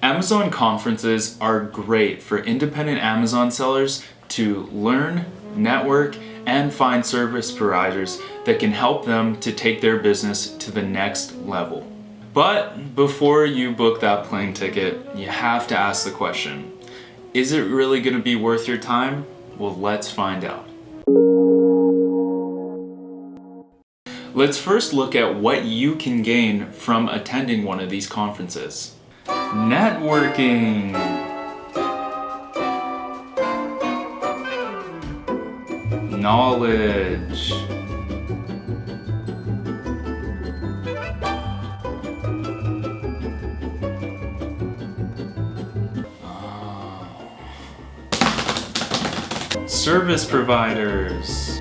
Amazon conferences are great for independent Amazon sellers to learn, network, and find service providers that can help them to take their business to the next level. But before you book that plane ticket, you have to ask the question, is it really going to be worth your time? Well, let's find out. Let's first look at what you can gain from attending one of these conferences. Networking. Knowledge. Service providers.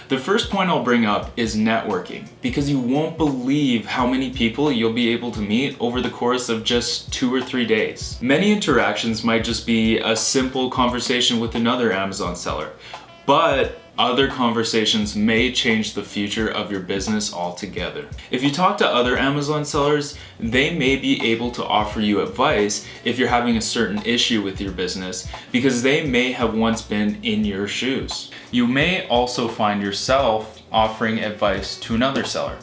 The first point I'll bring up is networking, because you won't believe how many people you'll be able to meet over the course of just 2 or 3 days. Many interactions might just be a simple conversation with another Amazon seller, but other conversations may change the future of your business altogether. If you talk to other Amazon sellers, they may be able to offer you advice if you're having a certain issue with your business, because they may have once been in your shoes. You may also find yourself offering advice to another seller.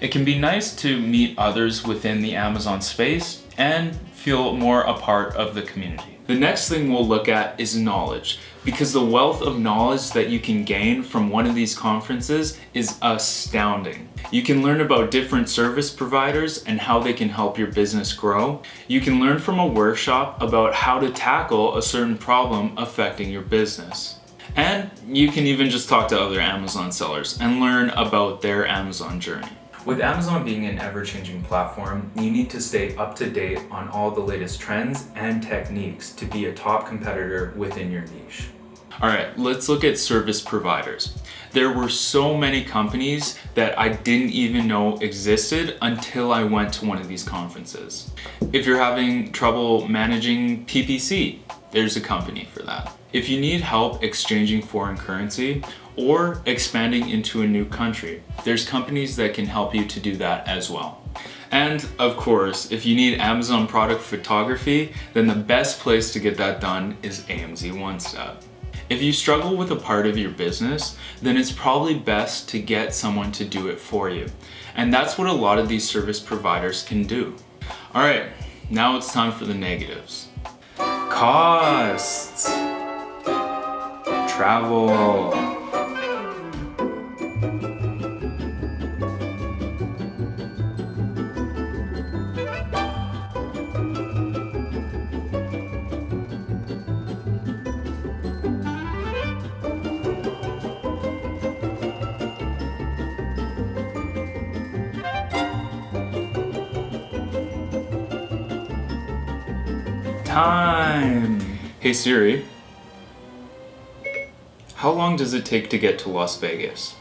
It can be nice to meet others within the Amazon space and feel more a part of the community. The next thing we'll look at is knowledge, because the wealth of knowledge that you can gain from one of these conferences is astounding. You can learn about different service providers and how they can help your business grow. You can learn from a workshop about how to tackle a certain problem affecting your business. And you can even just talk to other Amazon sellers and learn about their Amazon journey. With Amazon being an ever-changing platform, you need to stay up to date on all the latest trends and techniques to be a top competitor within your niche. All right, let's look at service providers. There were so many companies that I didn't even know existed until I went to one of these conferences. If you're having trouble managing PPC, there's a company for that. If you need help exchanging foreign currency or expanding into a new country, there's companies that can help you to do that as well. And of course, if you need Amazon product photography, then the best place to get that done is AMZ One Step. If you struggle with a part of your business, then it's probably best to get someone to do it for you. And that's what a lot of these service providers can do. All right, now it's time for the negatives. Costs. Travel. Time. Hey Siri, how long does it take to get to Las Vegas?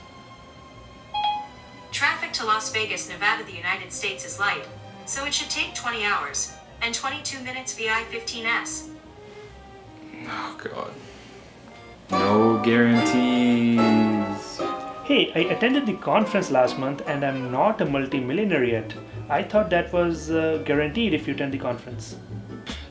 Traffic to Las Vegas, Nevada, the United States is light, so it should take 20 hours and 22 minutes via I-15S. Oh God. No guarantees. Hey, I attended the conference last month and I'm not a multi-millionaire yet. I thought that was guaranteed if you attend the conference.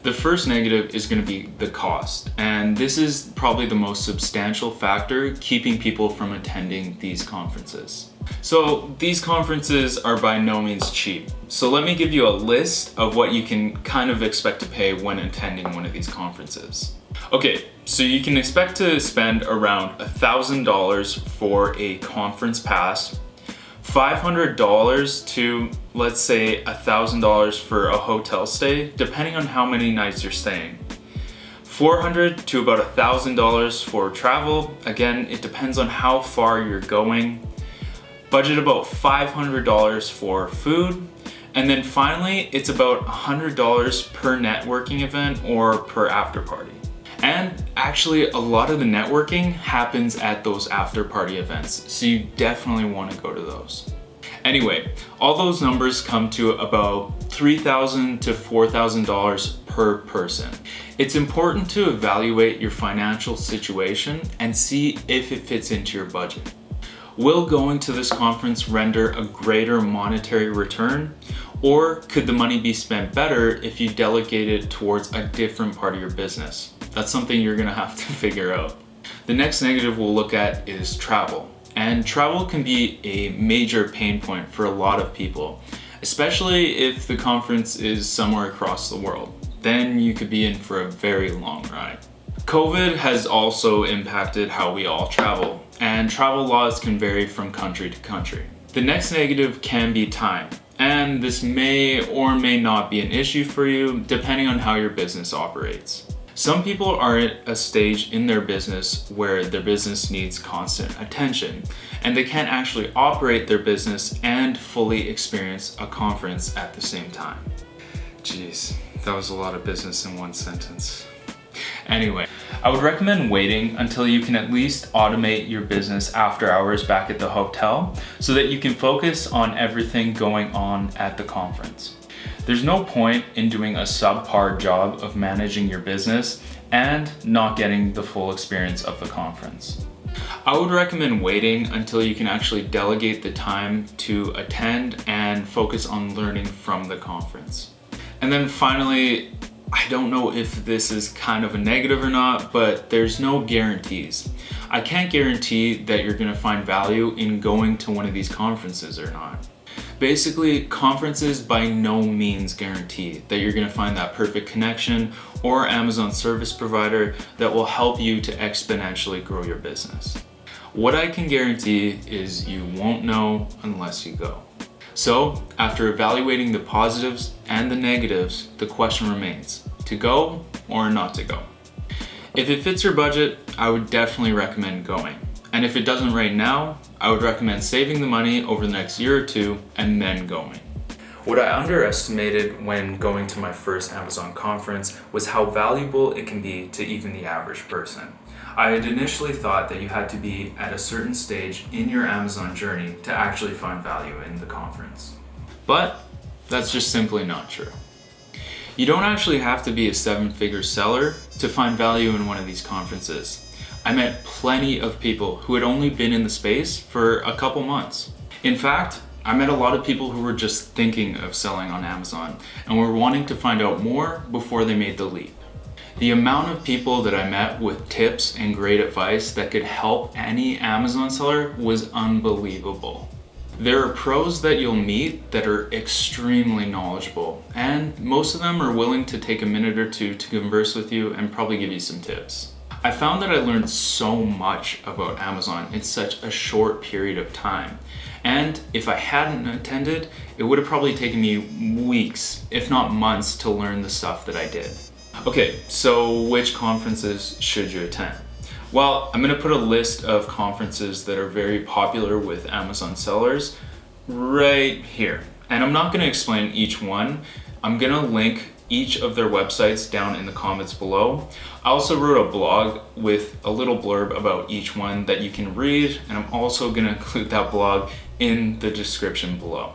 The first negative is going to be the cost, and this is probably the most substantial factor keeping people from attending these conferences. So these conferences are by no means cheap. So let me give you a list of what you can kind of expect to pay when attending one of these conferences. Okay, so you can expect to spend around $1,000 for a conference pass, $500 to, let's say, $1,000 for a hotel stay, depending on how many nights you're staying. $400 to about $1,000 for travel. Again, it depends on how far you're going. Budget about $500 for food. And then finally, it's about $100 per networking event or per after party. And actually, a lot of the networking happens at those after party events, so you definitely want to go to those. Anyway, all those numbers come to about $3,000 to $4,000 per person. It's important to evaluate your financial situation and see if it fits into your budget. Will going to this conference render a greater monetary return, Or could the money be spent better if you delegate it towards a different part of your business? That's something you're gonna have to figure out. The next negative we'll look at is travel. And travel can be a major pain point for a lot of people, especially if the conference is somewhere across the world. Then you could be in for a very long ride. COVID has also impacted how we all travel, and travel laws can vary from country to country. The next negative can be time, and this may or may not be an issue for you depending on how your business operates. Some people are at a stage in their business where their business needs constant attention, and they can't actually operate their business and fully experience a conference at the same time. Jeez, that was a lot of business in one sentence. Anyway, I would recommend waiting until you can at least automate your business after hours back at the hotel so that you can focus on everything going on at the conference. There's no point in doing a subpar job of managing your business and not getting the full experience of the conference. I would recommend waiting until you can actually delegate the time to attend and focus on learning from the conference. And then finally, I don't know if this is kind of a negative or not, but there's no guarantees. I can't guarantee that you're gonna find value in going to one of these conferences or not. Basically, conferences by no means guarantee that you're gonna find that perfect connection or Amazon service provider that will help you to exponentially grow your business. What I can guarantee is you won't know unless you go. So, after evaluating the positives and the negatives, the question remains, to go or not to go? If it fits your budget, I would definitely recommend going. And if it doesn't right now, I would recommend saving the money over the next year or two and then going. What I underestimated when going to my first Amazon conference was how valuable it can be to even the average person. I had initially thought that you had to be at a certain stage in your Amazon journey to actually find value in the conference. But that's just simply not true. You don't actually have to be a 7-figure seller to find value in one of these conferences. I met plenty of people who had only been in the space for a couple months. In fact, I met a lot of people who were just thinking of selling on Amazon and were wanting to find out more before they made the leap. The amount of people that I met with tips and great advice that could help any Amazon seller was unbelievable. There are pros that you'll meet that are extremely knowledgeable, and most of them are willing to take a minute or two to converse with you and probably give you some tips. I found that I learned so much about Amazon in such a short period of time. And if I hadn't attended, it would have probably taken me weeks, if not months, to learn the stuff that I did. Okay, so which conferences should you attend? Well, I'm gonna put a list of conferences that are very popular with Amazon sellers right here. And I'm not gonna explain each one. I'm gonna link each of their websites down in the comments below. I also wrote a blog with a little blurb about each one that you can read, and I'm also gonna include that blog in the description below.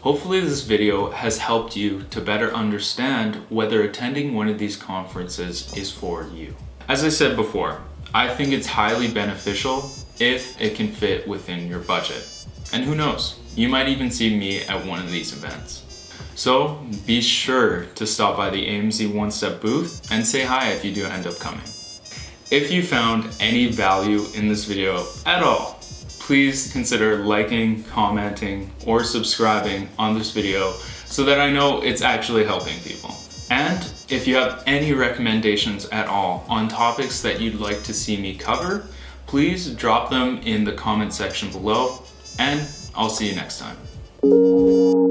Hopefully this video has helped you to better understand whether attending one of these conferences is for you. As I said before, I think it's highly beneficial if it can fit within your budget. And who knows, you might even see me at one of these events. So be sure to stop by the AMZ One Step booth and say hi if you do end up coming. If you found any value in this video at all, please consider liking, commenting, or subscribing on this video so that I know it's actually helping people. And if you have any recommendations at all on topics that you'd like to see me cover, please drop them in the comment section below, and I'll see you next time.